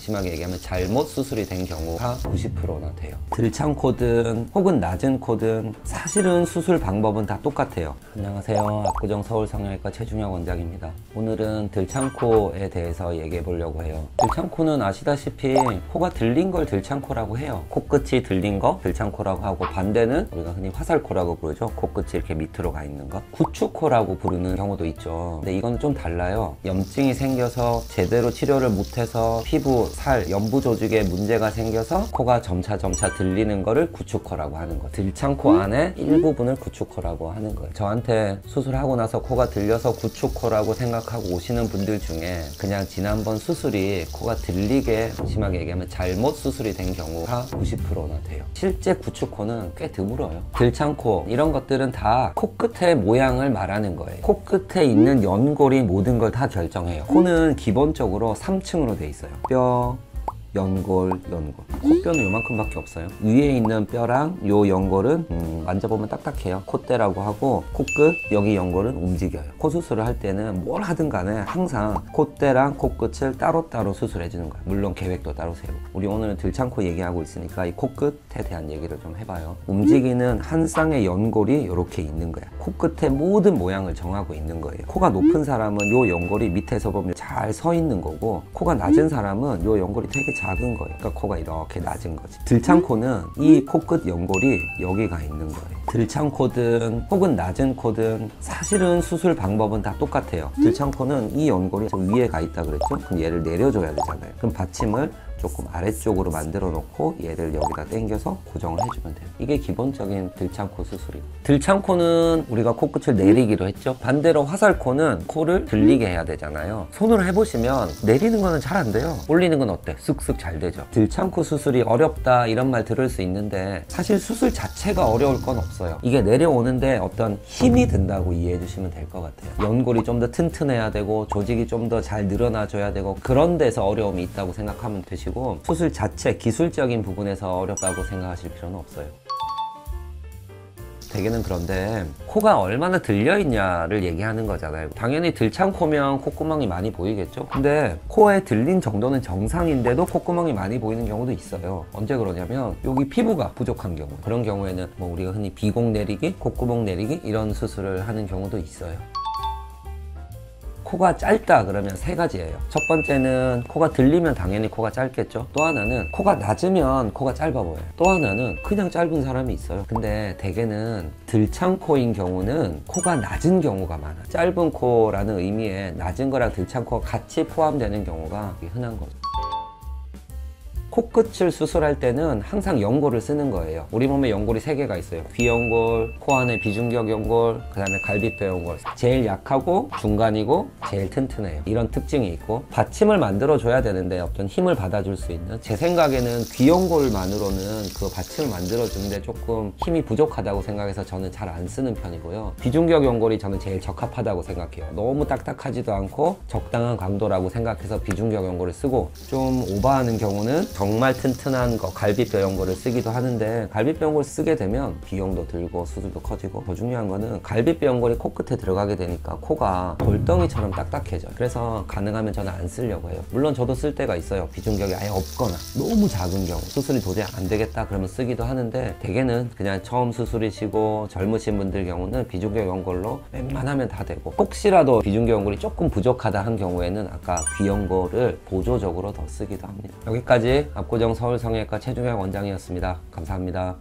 심하게 얘기하면 잘못 수술이 된 경우가 90%나 돼요. 들창 코든 혹은 낮은 코든 사실은 수술 방법은 다 똑같아요. 안녕하세요. 압구정 서울성형외과 최중혁 원장입니다. 오늘은 들창코에 대해서 얘기해 보려고 해요. 들창코는 아시다시피 코가 들린 걸 들창코라고 해요. 코끝이 들린 거 들창코라고 하고, 반대는 우리가 흔히 화살코라고 부르죠. 코끝이 이렇게 밑으로 가 있는 거 구축코라고 부르는 경우도 있죠. 근데 이건 좀 달라요. 염증이 생겨서 제대로 치료를 못해서 피부, 살, 연부 조직에 문제가 생겨서 코가 점차 들리는 거를 구축코라고 하는 거예요. 들창코 안에 일부분을 구축코라고 하는 거예요. 저한테 수술하고 나서 코가 들려서 구축코라고 생각하고 오시는 분들 중에 그냥 지난번 수술이 코가 들리게, 심하게 얘기하면 잘못 수술이 된 경우가 90%나 돼요. 실제 구축코는 꽤 드물어요. 들창코 이런 것들은 다 코끝의 모양을 말하는 거예요. 코끝에 있는 연골이 모든 걸 다 결정해요. 코는 기본적으로 3층으로 돼 있어요. 뼈, 연골. 코뼈는 요만큼밖에 없어요. 위에 있는 뼈랑 요 연골은 만져보면 딱딱해요. 콧대라고 하고, 코끝, 여기 연골은 움직여요. 코 수술을 할 때는 뭘 하든 간에 항상 콧대랑 코끝을 따로따로 수술해 주는 거예요. 물론 계획도 따로 세우고. 우리 오늘은 들창코 얘기하고 있으니까 이 코끝에 대한 얘기를 좀 해봐요. 움직이는 한 쌍의 연골이 이렇게 있는 거예요. 코끝의 모든 모양을 정하고 있는 거예요. 코가 높은 사람은 요 연골이 밑에서 보면 잘 서 있는 거고, 코가 낮은 사람은 요 연골이 되게 작은 거예요. 그러니까 코가 이렇게 낮은 거지. 들창코는 이 코끝 연골이 여기가 있는 거예요. 들창코든 혹은 낮은 코든 사실은 수술 방법은 다 똑같아요. 들창코는 이 연골이 위에 가 있다 그랬죠? 그럼 얘를 내려줘야 되잖아요. 그럼 받침을 조금 아래쪽으로 만들어 놓고 얘를 여기다 당겨서 고정을 해주면 돼요. 이게 기본적인 들창코 수술이에요. 들창코는 우리가 코끝을 내리기로 했죠. 반대로 화살코는 코를 들리게 해야 되잖아요. 손으로 해보시면 내리는 거는 잘 안 돼요. 올리는 건 어때? 쓱쓱 잘 되죠. 들창코 수술이 어렵다 이런 말 들을 수 있는데, 사실 수술 자체가 어려울 건 없어요. 이게 내려오는데 어떤 힘이 든다고 이해해 주시면 될 것 같아요. 연골이 좀 더 튼튼해야 되고, 조직이 좀 더 잘 늘어나 줘야 되고, 그런 데서 어려움이 있다고 생각하면 되시고, 수술 자체 기술적인 부분에서 어렵다고 생각하실 필요는 없어요. 대개는 그런데 코가 얼마나 들려있냐를 얘기하는 거잖아요. 당연히 들창코면 콧구멍이 많이 보이겠죠. 근데 코에 들린 정도는 정상인데도 콧구멍이 많이 보이는 경우도 있어요. 언제 그러냐면 여기 피부가 부족한 경우, 그런 경우에는 뭐 우리가 흔히 비공 내리기, 콧구멍 내리기 이런 수술을 하는 경우도 있어요. 코가 짧다 그러면 세 가지예요. 첫 번째는 코가 들리면 당연히 코가 짧겠죠. 또 하나는 코가 낮으면 코가 짧아 보여요. 또 하나는 그냥 짧은 사람이 있어요. 근데 대개는 들창코인 경우는 코가 낮은 경우가 많아요. 짧은 코라는 의미에 낮은 거랑 들창코가 같이 포함되는 경우가 흔한 거죠. 코끝을 수술할 때는 항상 연골을 쓰는 거예요. 우리 몸에 연골이 3개가 있어요. 귀연골, 코 안에 비중격 연골, 그 다음에 갈비뼈 연골. 제일 약하고 중간이고 제일 튼튼해요. 이런 특징이 있고, 받침을 만들어줘야 되는데 어떤 힘을 받아줄 수 있는, 제 생각에는 귀연골만으로는 그 받침을 만들어주는데 조금 힘이 부족하다고 생각해서 저는 잘 안 쓰는 편이고요. 비중격 연골이 저는 제일 적합하다고 생각해요. 너무 딱딱하지도 않고 적당한 강도라고 생각해서 비중격 연골을 쓰고, 좀 오버하는 경우는 정말 튼튼한 거 갈비뼈 연골을 쓰기도 하는데, 갈비뼈 연골 쓰게 되면 비용도 들고 수술도 커지고, 더 중요한 거는 갈비뼈 연골이 코끝에 들어가게 되니까 코가 돌덩이처럼 딱딱해져요. 그래서 가능하면 저는 안 쓰려고 해요. 물론 저도 쓸 때가 있어요. 비중격이 아예 없거나 너무 작은 경우, 수술이 도저히 안 되겠다 그러면 쓰기도 하는데, 대개는 그냥 처음 수술이시고 젊으신 분들 경우는 비중격 연골로 웬만하면 다 되고, 혹시라도 비중격 연골이 조금 부족하다 한 경우에는 아까 귀연골을 보조적으로 더 쓰기도 합니다. 여기까지 압구정 서울성형외과 최중혁 원장이었습니다. 감사합니다.